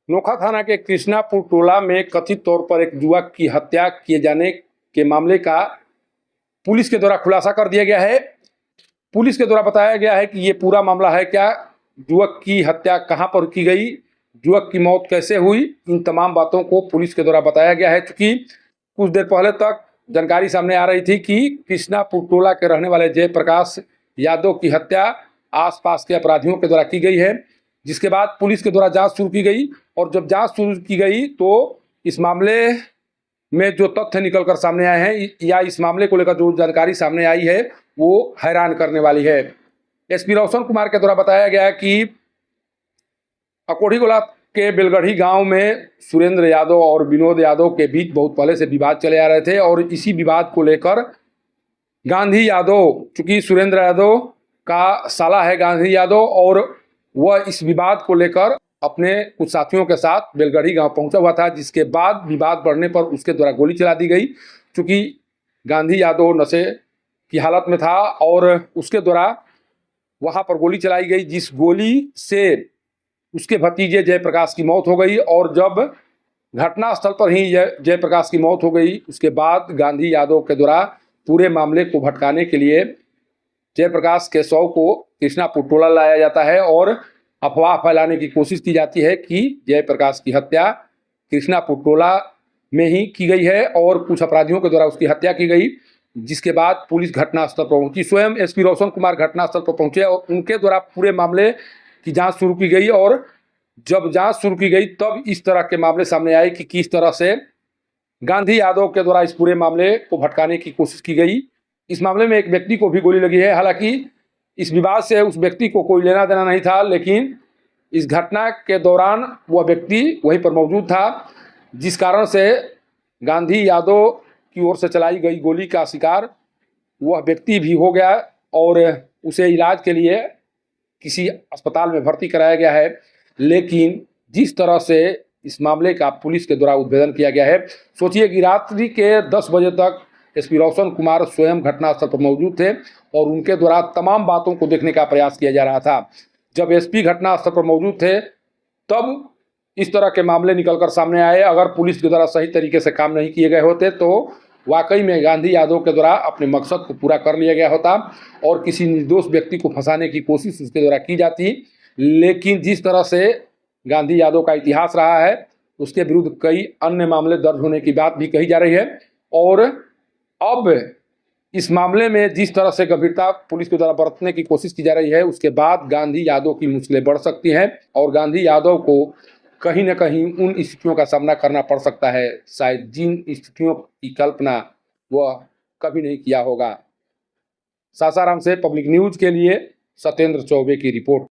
नोखा थाना के कृष्णापुर टोला में कथित तौर पर एक युवक की हत्या किए जाने के मामले का पुलिस के द्वारा खुलासा कर दिया गया है। पुलिस के द्वारा बताया गया है कि ये पूरा मामला है क्या, युवक की हत्या कहां पर की गई, युवक की मौत कैसे हुई, इन तमाम बातों को पुलिस के द्वारा बताया गया है। चूंकि कुछ देर पहले तक जानकारी सामने आ रही थी कि कृष्णापुर टोला के रहने वाले जयप्रकाश यादव की हत्या आसपास के अपराधियों के द्वारा की गई है, जिसके बाद पुलिस के द्वारा जांच शुरू की गई। और जब जांच शुरू की गई तो इस मामले में जो तथ्य निकल कर सामने आए हैं या इस मामले को लेकर जो जानकारी सामने आई है वो हैरान करने वाली है। एसपी रोशन कुमार के द्वारा बताया गया है कि अकोढ़ीगोला के बेलगढ़ी गांव में सुरेंद्र यादव और विनोद यादव के बीच बहुत पहले से विवाद चले आ रहे थे और इसी विवाद को लेकर गांधी यादव, चूंकि सुरेंद्र यादव का साला है गांधी यादव, और वह इस विवाद को लेकर अपने कुछ साथियों के साथ बेलगढ़ी गांव पहुंचा हुआ था, जिसके बाद विवाद बढ़ने पर उसके द्वारा गोली चला दी गई। चूंकि गांधी यादव नशे की हालत में था और उसके द्वारा वहां पर गोली चलाई गई, जिस गोली से उसके भतीजे जयप्रकाश की मौत हो गई। और जब घटनास्थल पर ही जयप्रकाश की मौत हो गई, उसके बाद गांधी यादव के द्वारा पूरे मामले को भटकाने के लिए जयप्रकाश के शव को कृष्णापुर टोला लाया जाता है और अफवाह फैलाने की कोशिश की जाती है कि जयप्रकाश की हत्या कृष्णापुर टोला में ही की गई है और कुछ अपराधियों के द्वारा उसकी हत्या की गई। जिसके बाद पुलिस घटनास्थल पर पहुंची, स्वयं एसपी रोशन कुमार घटनास्थल पर पहुंचे और उनके द्वारा पूरे मामले की जांच शुरू की गई। और जब जांच शुरू की गई तब इस तरह के मामले सामने आए कि किस तरह से गांधी यादव के द्वारा इस पूरे मामले को भटकाने की कोशिश की गई। इस मामले में एक व्यक्ति को भी गोली लगी है। हालांकि इस विवाद से उस व्यक्ति को कोई लेना देना नहीं था, लेकिन इस घटना के दौरान वह व्यक्ति वहीं पर मौजूद था, जिस कारण से गांधी यादव की ओर से चलाई गई गोली का शिकार वह व्यक्ति भी हो गया और उसे इलाज के लिए किसी अस्पताल में भर्ती कराया गया है। लेकिन जिस तरह से इस मामले का पुलिस के द्वारा उद्भेदन किया गया है, सोचिए कि रात्रि के 10 बजे तक एसपी रोशन कुमार स्वयं घटनास्थल पर मौजूद थे और उनके द्वारा तमाम बातों को देखने का प्रयास किया जा रहा था। जब एसपी घटनास्थल पर मौजूद थे तब इस तरह के मामले निकलकर सामने आए। अगर पुलिस के द्वारा सही तरीके से काम नहीं किए गए होते तो वाकई में गांधी यादव के द्वारा अपने मकसद को पूरा कर लिया गया होता और किसी निर्दोष व्यक्ति को फंसाने की कोशिश उसके द्वारा की जाती। लेकिन जिस तरह से गांधी यादव का इतिहास रहा है, उसके विरुद्ध कई अन्य मामले दर्ज होने की बात भी कही जा रही है। और अब इस मामले में जिस तरह से गंभीरता पुलिस के द्वारा बरतने की कोशिश की जा रही है, उसके बाद गांधी यादव की मुश्किलें बढ़ सकती हैं और गांधी यादव को कहीं न कहीं उन स्थितियों का सामना करना पड़ सकता है, शायद जिन स्थितियों की कल्पना वह कभी नहीं किया होगा। सासाराम से पब्लिक न्यूज के लिए सत्येंद्र चौबे की रिपोर्ट।